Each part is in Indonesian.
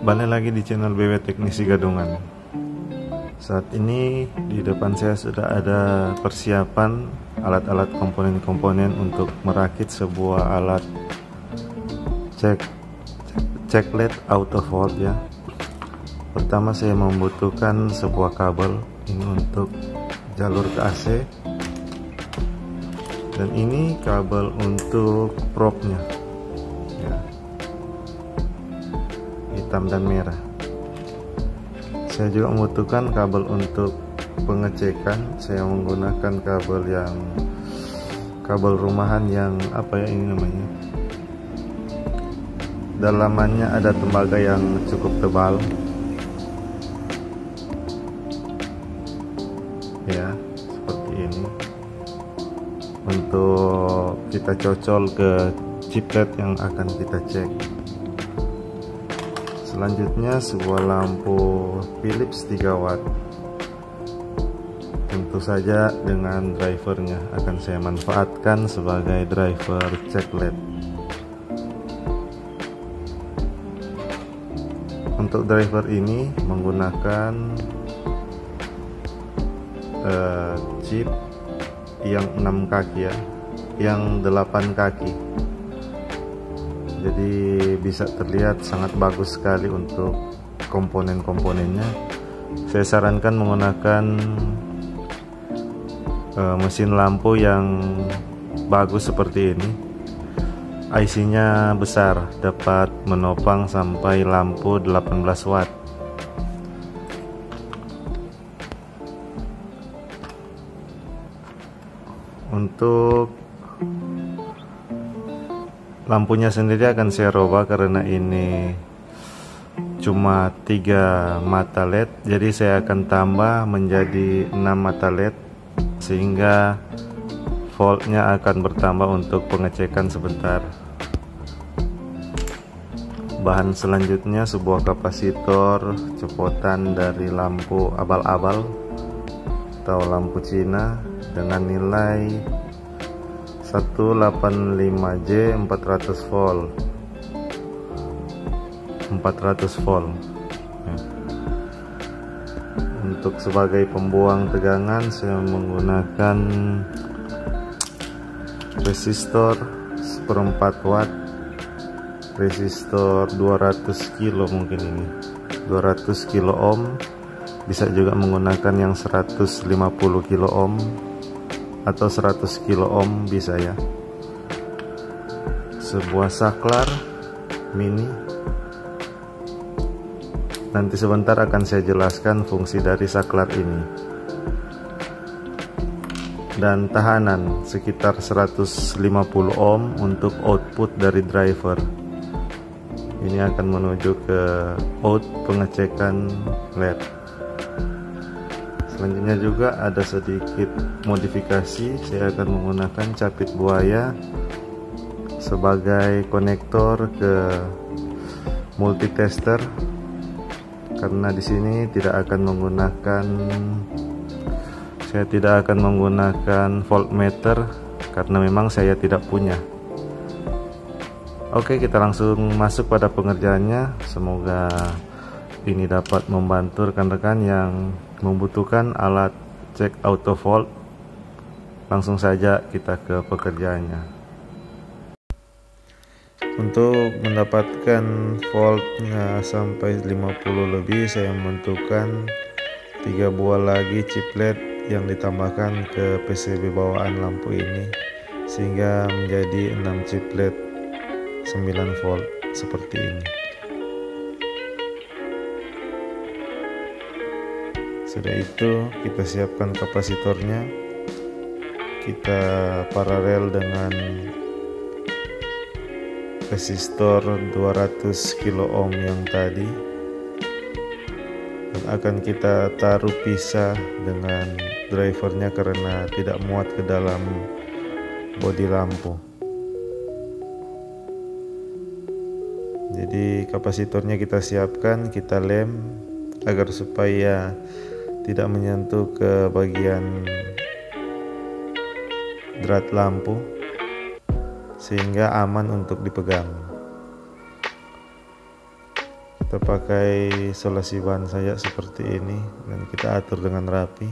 Balik lagi di channel BW Teknisi Gadungan. Saat ini di depan saya sudah ada persiapan alat-alat komponen-komponen untuk merakit sebuah alat cek LED auto volt ya. Pertama saya membutuhkan sebuah kabel ini untuk jalur ke AC, dan ini kabel untuk probe-nya ya, hitam dan merah. Saya juga membutuhkan kabel untuk pengecekan. Saya menggunakan kabel rumahan yang apa ya ini namanya, dalamannya ada tembaga yang cukup tebal ya, seperti ini, untuk kita cocol ke chiplet yang akan kita cek. Selanjutnya sebuah lampu Philips 3 watt, tentu saja dengan drivernya akan saya manfaatkan sebagai driver cek LED. Untuk driver ini menggunakan chip yang 6 kaki ya, yang 8 kaki, jadi bisa terlihat sangat bagus sekali untuk komponen-komponennya. Saya sarankan menggunakan mesin lampu yang bagus seperti ini. IC-nya besar, dapat menopang sampai lampu 18 watt. Untuk lampunya sendiri akan saya rubah karena ini cuma 3 mata LED, jadi saya akan tambah menjadi 6 mata LED sehingga voltnya akan bertambah untuk pengecekan sebentar. Bahan selanjutnya sebuah kapasitor copotan dari lampu abal-abal atau lampu Cina dengan nilai 185J 400 volt ya. Untuk sebagai pembuang tegangan saya menggunakan resistor 1/4 watt, resistor 200 kilo, mungkin ini 200 kilo ohm. Bisa juga menggunakan yang 150 kilo ohm atau 100 kilo ohm bisa ya. Sebuah saklar mini, nanti sebentar akan saya jelaskan fungsi dari saklar ini. Dan tahanan sekitar 150 ohm untuk output dari driver. Ini akan menuju ke out pengecekan LED. Selanjutnya juga ada sedikit modifikasi. Saya akan menggunakan capit buaya sebagai konektor ke multitester, karena di sini saya tidak akan menggunakan voltmeter karena memang saya tidak punya. Oke, kita langsung masuk pada pengerjaannya. Semoga ini dapat membantu rekan-rekan yang membutuhkan alat cek auto volt. Langsung saja kita ke pekerjaannya. Untuk mendapatkan voltnya sampai 50 lebih, saya membutuhkan 3 buah lagi chiplet yang ditambahkan ke PCB bawaan lampu ini, sehingga menjadi 6 chiplet 9 volt seperti ini. Sudah itu kita siapkan kapasitornya, kita paralel dengan resistor 200 kilo ohm yang tadi, dan akan kita taruh pisah dengan drivernya karena tidak muat ke dalam bodi lampu. Jadi kapasitornya kita siapkan, kita lem agar supaya tidak menyentuh ke bagian drat lampu, sehingga aman untuk dipegang. Kita Kita pakai solasi ban saja seperti ini dan kita atur dengan rapi.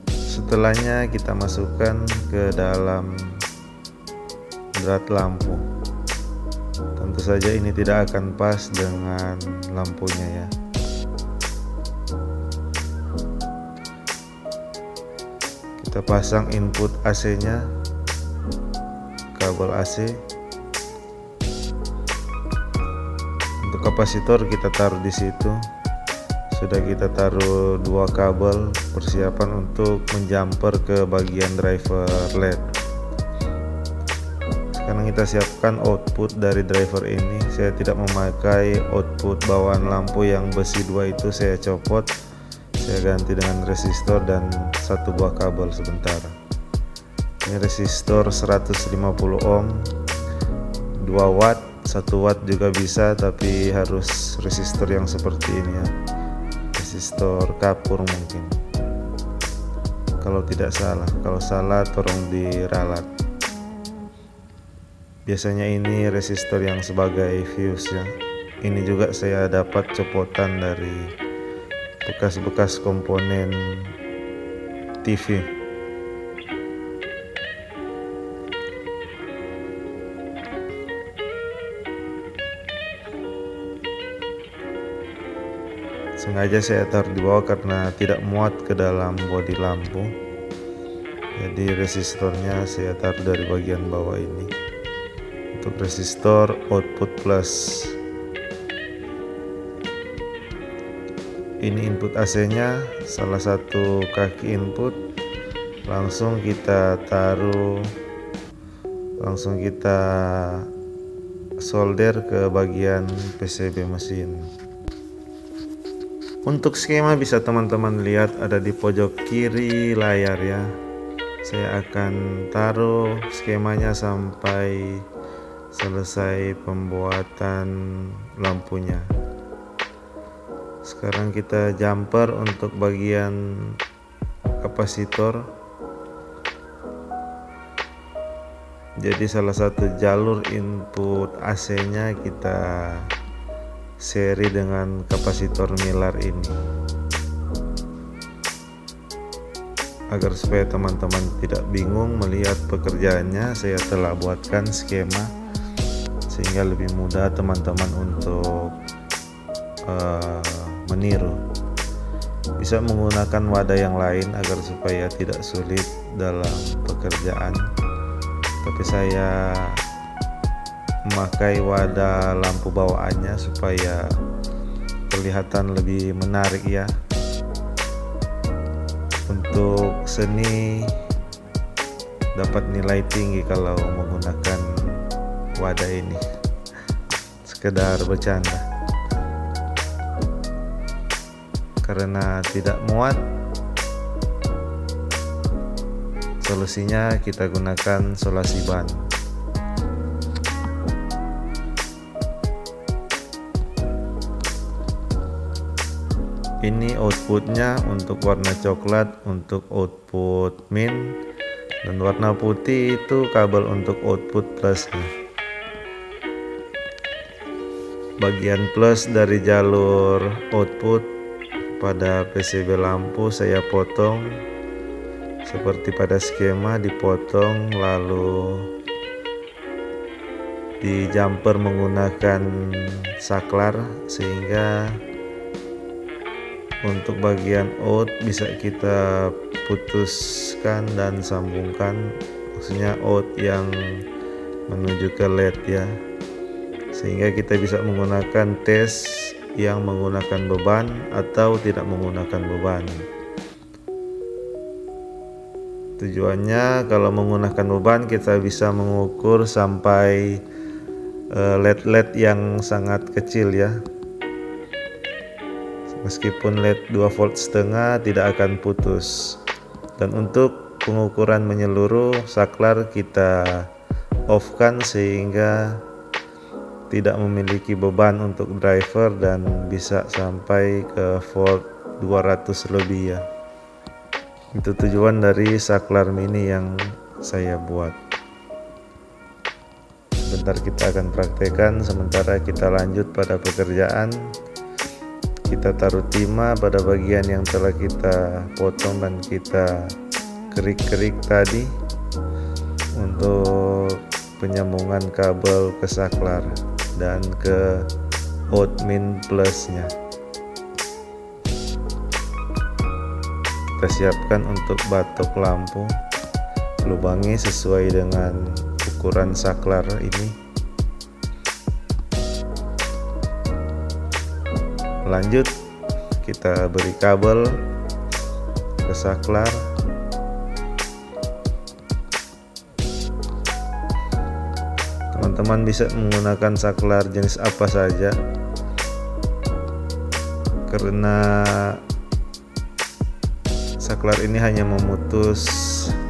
Setelahnya kita masukkan ke dalam drat lampu. Tentu saja ini tidak akan pas dengan lampunya ya. Kita pasang input AC-nya, kabel AC. Untuk kapasitor kita taruh di situ. Sudah kita taruh 2 kabel persiapan untuk menjumper ke bagian driver LED. Sekarang kita siapkan output dari driver ini. Saya tidak memakai output bawaan lampu yang besi 2 itu, saya copot. Saya ganti dengan resistor dan 1 buah kabel sebentar. Ini resistor 150 ohm, 2 watt, 1 watt juga bisa, tapi harus resistor yang seperti ini ya. Resistor kapur mungkin, kalau tidak salah. Kalau salah tolong diralat. Biasanya ini resistor yang sebagai fuse ya. Ini juga saya dapat copotan dari bekas-bekas komponen TV. Sengaja saya taruh di bawah karena tidak muat ke dalam bodi lampu. Jadi resistornya saya taruh dari bagian bawah ini. Untuk resistor output plus. Ini input AC-nya, salah satu kaki input. Langsung kita taruh, langsung kita solder ke bagian PCB mesin. Untuk skema bisa teman-teman lihat ada di pojok kiri layar ya. Saya akan taruh skemanya sampai selesai pembuatan lampunya. Sekarang kita jumper untuk bagian kapasitor. Jadi salah satu jalur input AC-nya kita seri dengan kapasitor Miller ini, agar supaya teman-teman tidak bingung melihat pekerjaannya. Saya telah buatkan skema sehingga lebih mudah teman-teman untuk meniru. Bisa menggunakan wadah yang lain agar supaya tidak sulit dalam pekerjaan, tapi saya memakai wadah lampu bawaannya supaya kelihatan lebih menarik ya. Untuk seni dapat nilai tinggi kalau menggunakan wadah ini. Sekedar bercanda. Karena tidak muat, solusinya kita gunakan solasi ban. Ini outputnya untuk warna coklat untuk output min, dan warna putih itu kabel untuk output plusnya. Bagian plus dari jalur output pada PCB lampu saya potong seperti pada skema, dipotong lalu di jumper menggunakan saklar, sehingga untuk bagian out bisa kita putuskan dan sambungkan, maksudnya out yang menuju ke LED ya, sehingga kita bisa menggunakan tes yang menggunakan beban atau tidak menggunakan beban. Tujuannya kalau menggunakan beban kita bisa mengukur sampai LED-LED yang sangat kecil ya. Meskipun LED 2 volt setengah tidak akan putus. Dan untuk pengukuran menyeluruh, saklar kita off-kan sehingga tidak memiliki beban untuk driver dan bisa sampai ke volt 200 lebih ya. Itu tujuan dari saklar mini yang saya buat. Sebentar kita akan praktekkan, sementara kita lanjut pada pekerjaan. Kita taruh timah pada bagian yang telah kita potong dan kita kerik-kerik tadi untuk penyambungan kabel ke saklar dan ke outmin plusnya. Kita siapkan untuk batok lampu, lubangi sesuai dengan ukuran saklar ini. Lanjut kita beri kabel ke saklar. Teman-teman bisa menggunakan saklar jenis apa saja, karena saklar ini hanya memutus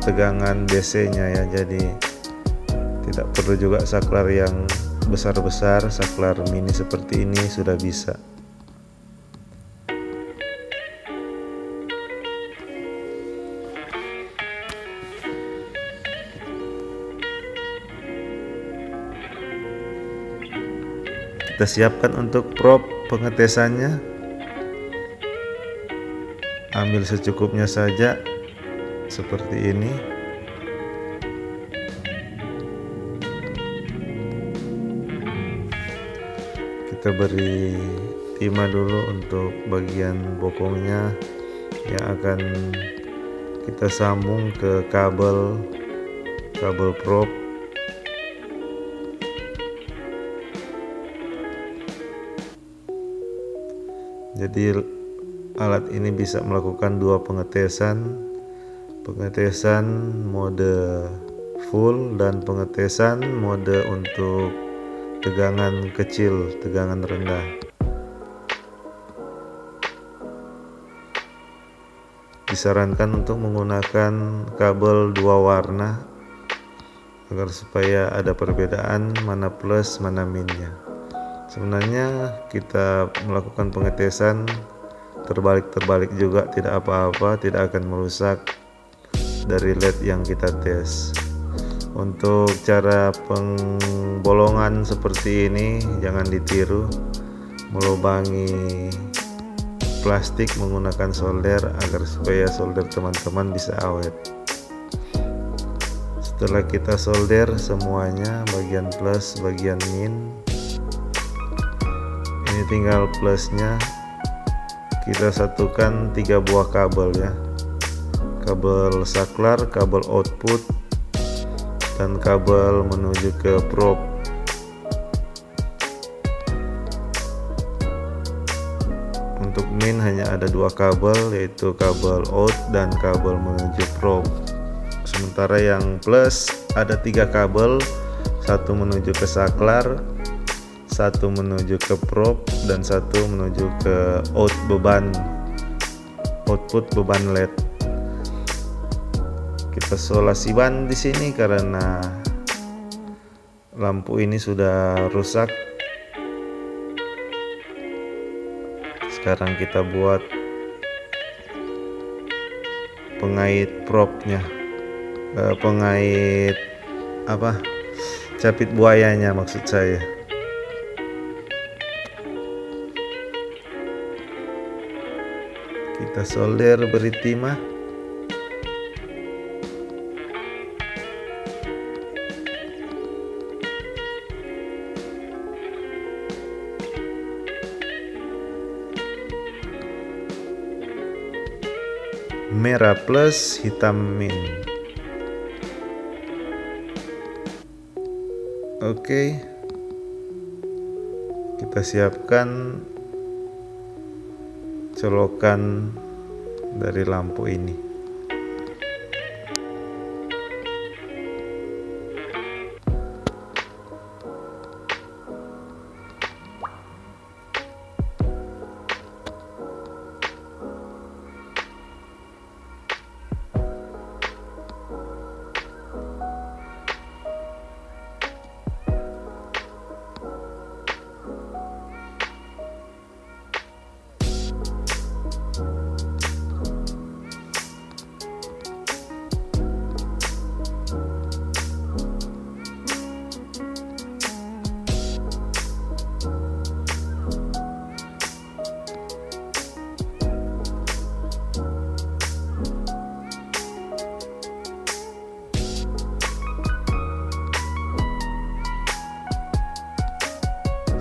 tegangan DC-nya ya, jadi tidak perlu juga saklar yang besar-besar. Saklar mini seperti ini sudah bisa. Kita siapkan untuk prop pengetesannya. Ambil secukupnya saja seperti ini. Kita beri timah dulu untuk bagian bokongnya yang akan kita sambung ke kabel prop. Jadi alat ini bisa melakukan dua pengetesan mode full dan pengetesan mode untuk tegangan kecil, tegangan rendah. Disarankan untuk menggunakan kabel dua warna agar supaya ada perbedaan mana plus mana minnya. Sebenarnya kita melakukan pengetesan terbalik-terbalik juga tidak apa-apa, tidak akan merusak dari LED yang kita tes. Untuk cara pengbolongan seperti ini jangan ditiru, melubangi plastik menggunakan solder agar supaya solder teman-teman bisa awet. Setelah kita solder semuanya, bagian plus, bagian min, ini tinggal plusnya. Kita satukan 3 buah kabel ya, kabel saklar, kabel output, dan kabel menuju ke prop. Untuk min hanya ada 2 kabel, yaitu kabel out dan kabel menuju prop. Sementara yang plus ada 3 kabel, satu menuju ke saklar, satu menuju ke prop, dan satu menuju ke output beban LED. Kita solasi ban di sini karena lampu ini sudah rusak. Sekarang kita buat pengait propnya, pengait capit buayanya maksud saya. Kita solder, beri timah. Merah plus, hitam min. Oke. Kita siapkan colokan dari lampu ini.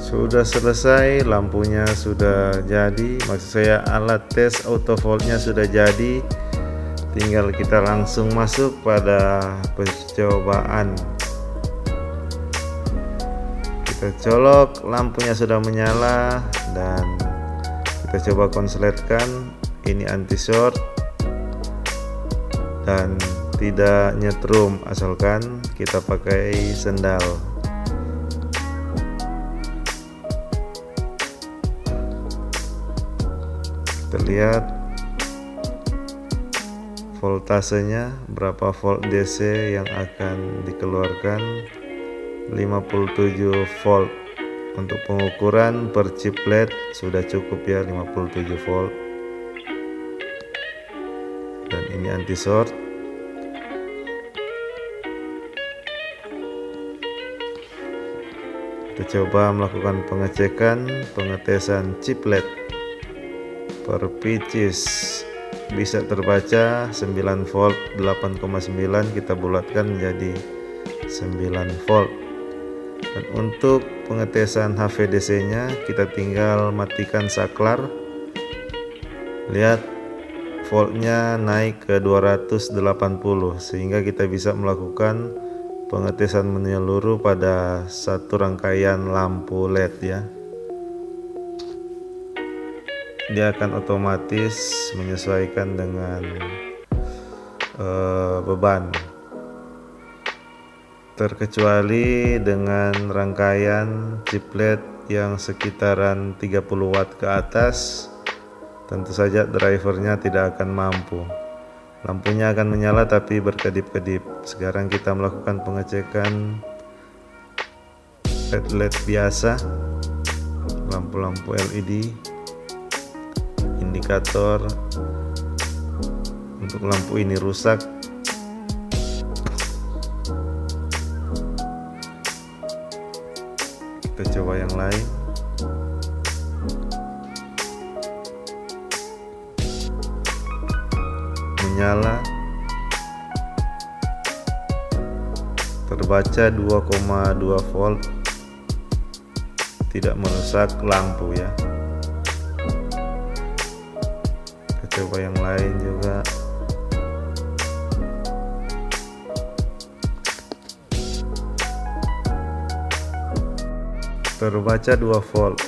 Sudah selesai, lampunya sudah jadi, maksud saya alat tes auto voltnya sudah jadi. Tinggal kita langsung masuk pada percobaan. Kita colok, lampunya sudah menyala dan kita coba konsletkan. Ini anti short dan tidak nyetrum asalkan kita pakai sendal. Kita lihat voltasenya, berapa volt DC yang akan dikeluarkan. 57 volt. Untuk pengukuran per chiplet sudah cukup ya, 57 volt. Dan ini anti short. Kita coba melakukan pengecekan, pengetesan chiplet per pitches. Bisa terbaca 9 volt 8,9, kita bulatkan menjadi 9 volt. Dan untuk pengetesan HVDC nya kita tinggal matikan saklar. Lihat voltnya naik ke 280 sehingga kita bisa melakukan pengetesan menyeluruh pada satu rangkaian lampu LED ya. Dia akan otomatis menyesuaikan dengan beban, terkecuali dengan rangkaian chiplet yang sekitaran 30 watt ke atas. Tentu saja drivernya tidak akan mampu. Lampunya akan menyala tapi berkedip-kedip. Sekarang kita melakukan pengecekan LED biasa, lampu-lampu LED, indikator. Untuk lampu ini rusak. Kita coba yang lain. Menyala, terbaca 2,2 volt, tidak merusak lampu ya. Kita coba yang lain juga. Terbaca 2 volt.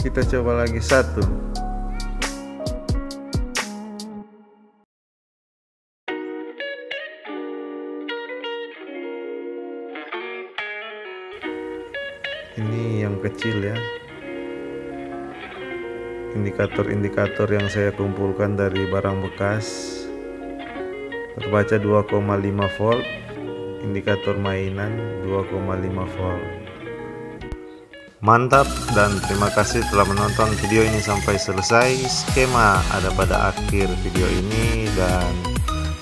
Kita coba lagi satu. Ini yang kecil ya. Indikator-indikator yang saya kumpulkan dari barang bekas. Terbaca 2,5 volt. Indikator mainan 2,5 volt. Mantap, dan terima kasih telah menonton video ini sampai selesai. Skema ada pada akhir video ini, dan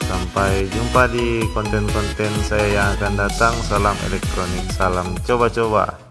sampai jumpa di konten-konten saya yang akan datang. Salam elektronik, salam coba-coba.